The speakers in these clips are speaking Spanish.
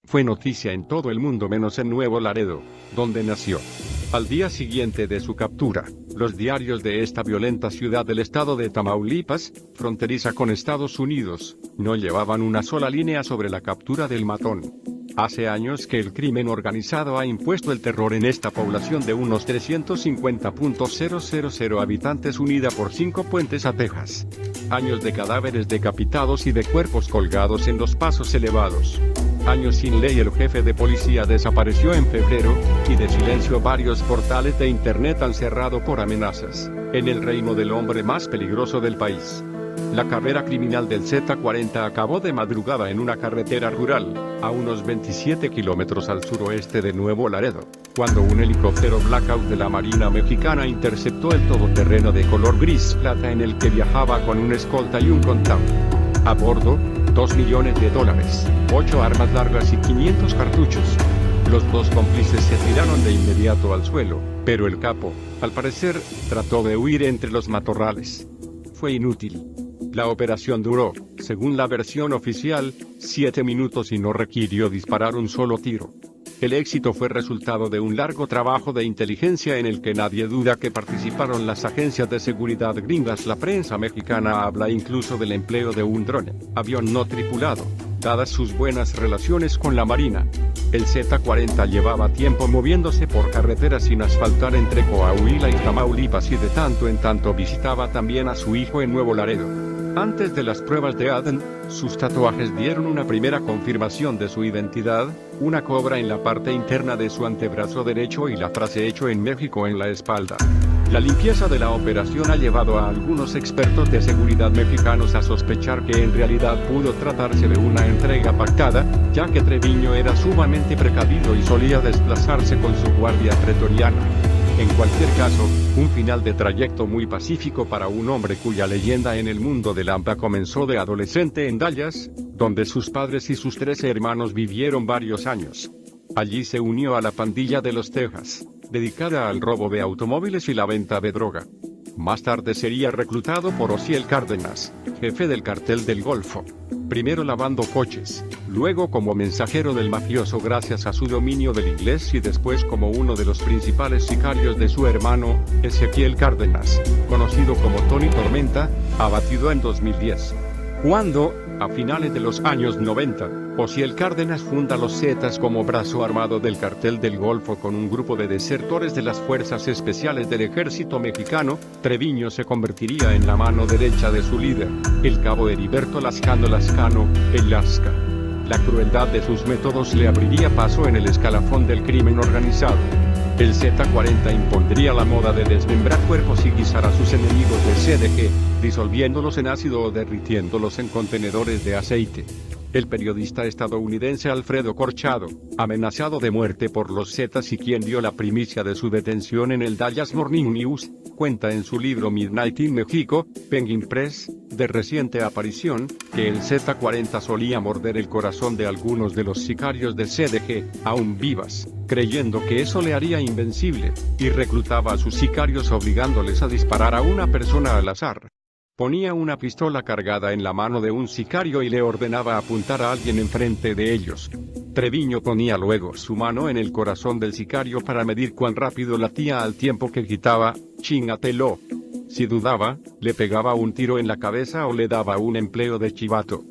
Fue noticia en todo el mundo menos en Nuevo Laredo, donde nació. Al día siguiente de su captura, los diarios de esta violenta ciudad del estado de Tamaulipas, fronteriza con Estados Unidos, no llevaban una sola línea sobre la captura del matón. Hace años que el crimen organizado ha impuesto el terror en esta población de unos 350.000 habitantes unida por 5 puentes a Texas. Años de cadáveres decapitados y de cuerpos colgados en los pasos elevados. Años sin ley. El jefe de policía desapareció en febrero, y de silencio varios portales de internet han cerrado por amenazas, en el reino del hombre más peligroso del país. La carrera criminal del Z-40 acabó de madrugada en una carretera rural, a unos 27 kilómetros al suroeste de Nuevo Laredo, cuando un helicóptero Blackout de la Marina Mexicana interceptó el todoterreno de color gris plata en el que viajaba con una escolta y un contado. A bordo, $2 millones, 8 armas largas y 500 cartuchos. Los dos cómplices se tiraron de inmediato al suelo, pero el capo, al parecer, trató de huir entre los matorrales. Fue inútil. La operación duró, según la versión oficial, 7 minutos y no requirió disparar un solo tiro. El éxito fue resultado de un largo trabajo de inteligencia en el que nadie duda que participaron las agencias de seguridad gringas. La prensa mexicana habla incluso del empleo de un drone, avión no tripulado, dadas sus buenas relaciones con la Marina. El Z-40 llevaba tiempo moviéndose por carreteras sin asfaltar entre Coahuila y Tamaulipas, y de tanto en tanto visitaba también a su hijo en Nuevo Laredo. Antes de las pruebas de ADN, sus tatuajes dieron una primera confirmación de su identidad, una cobra en la parte interna de su antebrazo derecho y la frase "hecho en México" en la espalda. La limpieza de la operación ha llevado a algunos expertos de seguridad mexicanos a sospechar que en realidad pudo tratarse de una entrega pactada, ya que Treviño era sumamente precavido y solía desplazarse con su guardia pretoriana. En cualquier caso, un final de trayecto muy pacífico para un hombre cuya leyenda en el mundo del AMPA comenzó de adolescente en Dallas, donde sus padres y sus 13 hermanos vivieron varios años. Allí se unió a la pandilla de los Texas, dedicada al robo de automóviles y la venta de droga. Más tarde sería reclutado por Osiel Cárdenas, jefe del cartel del Golfo. Primero lavando coches, luego como mensajero del mafioso gracias a su dominio del inglés, y después como uno de los principales sicarios de su hermano, Ezequiel Cárdenas, conocido como Tony Tormenta, abatido en 2010. Cuando, a finales de los años 90, Osiel Cárdenas funda los Zetas como brazo armado del cartel del Golfo con un grupo de desertores de las Fuerzas Especiales del Ejército Mexicano, Treviño se convertiría en la mano derecha de su líder, el cabo Heriberto Lascano Lascano, el Lasca. La crueldad de sus métodos le abriría paso en el escalafón del crimen organizado. El Z-40 impondría la moda de desmembrar cuerpos y guisar a sus enemigos de CDG, disolviéndolos en ácido o derritiéndolos en contenedores de aceite. El periodista estadounidense Alfredo Corchado, amenazado de muerte por los Zetas y quien dio la primicia de su detención en el Dallas Morning News, cuenta en su libro Midnight in Mexico, Penguin Press, de reciente aparición, que el Z-40 solía morder el corazón de algunos de los sicarios de CDG, aún vivas, creyendo que eso le haría invencible, y reclutaba a sus sicarios obligándoles a disparar a una persona al azar. Ponía una pistola cargada en la mano de un sicario y le ordenaba apuntar a alguien enfrente de ellos. Treviño ponía luego su mano en el corazón del sicario para medir cuán rápido latía al tiempo que gritaba, "¡Chingatelo!". Si dudaba, le pegaba un tiro en la cabeza o le daba un empleo de chivato.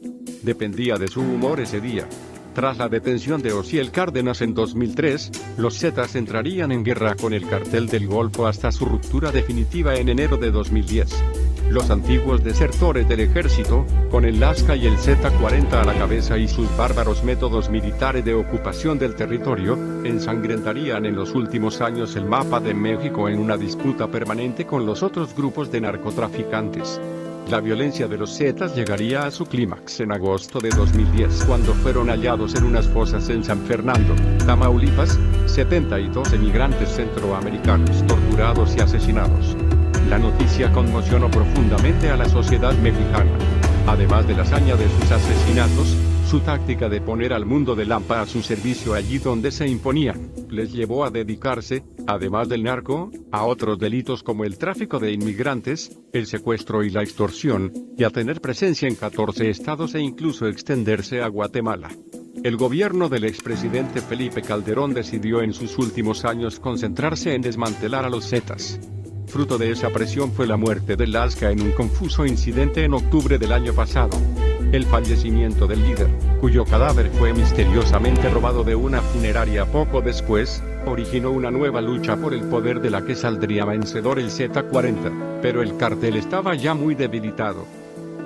Dependía de su humor ese día. Tras la detención de Osiel Cárdenas en 2003, los Zetas entrarían en guerra con el cartel del Golfo hasta su ruptura definitiva en enero de 2010. Los antiguos desertores del ejército, con el Lasca y el Z-40 a la cabeza y sus bárbaros métodos militares de ocupación del territorio, ensangrentarían en los últimos años el mapa de México en una disputa permanente con los otros grupos de narcotraficantes. La violencia de los Zetas llegaría a su clímax en agosto de 2010 cuando fueron hallados en unas fosas en San Fernando, Tamaulipas, 72 emigrantes centroamericanos torturados y asesinados. La noticia conmocionó profundamente a la sociedad mexicana. Además de la hazaña de sus asesinatos, su táctica de poner al mundo del AMPA a su servicio allí donde se imponían, les llevó a dedicarse, además del narco, a otros delitos como el tráfico de inmigrantes, el secuestro y la extorsión, y a tener presencia en 14 estados e incluso extenderse a Guatemala. El gobierno del expresidente Felipe Calderón decidió en sus últimos años concentrarse en desmantelar a los Zetas. Fruto de esa presión fue la muerte de Lasca en un confuso incidente en octubre del año pasado. El fallecimiento del líder, cuyo cadáver fue misteriosamente robado de una funeraria poco después, originó una nueva lucha por el poder de la que saldría vencedor el Z40, pero el cartel estaba ya muy debilitado.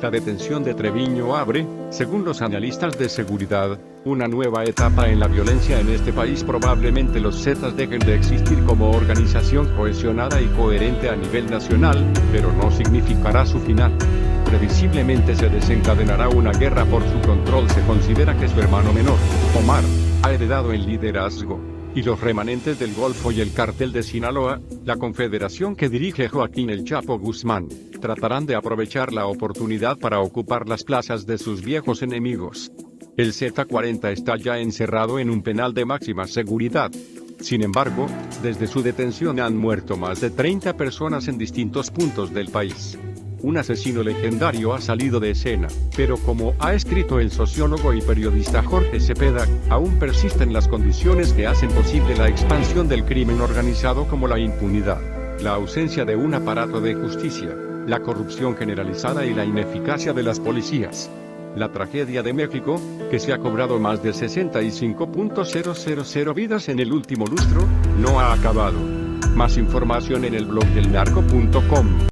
La detención de Treviño abre, según los analistas de seguridad, una nueva etapa en la violencia en este país. Probablemente los Zetas dejen de existir como organización cohesionada y coherente a nivel nacional, pero no significará su final. Previsiblemente se desencadenará una guerra por su control. Se considera que su hermano menor, Omar, ha heredado el liderazgo, y los remanentes del Golfo y el Cartel de Sinaloa, la confederación que dirige Joaquín El Chapo Guzmán, tratarán de aprovechar la oportunidad para ocupar las plazas de sus viejos enemigos. El Z40 está ya encerrado en un penal de máxima seguridad. Sin embargo, desde su detención han muerto más de 30 personas en distintos puntos del país. Un asesino legendario ha salido de escena, pero como ha escrito el sociólogo y periodista Jorge Cepeda, aún persisten las condiciones que hacen posible la expansión del crimen organizado, como la impunidad, la ausencia de un aparato de justicia, la corrupción generalizada y la ineficacia de las policías. La tragedia de México, que se ha cobrado más de 65.000 vidas en el último lustro, no ha acabado. Más información en el blog del narco.com.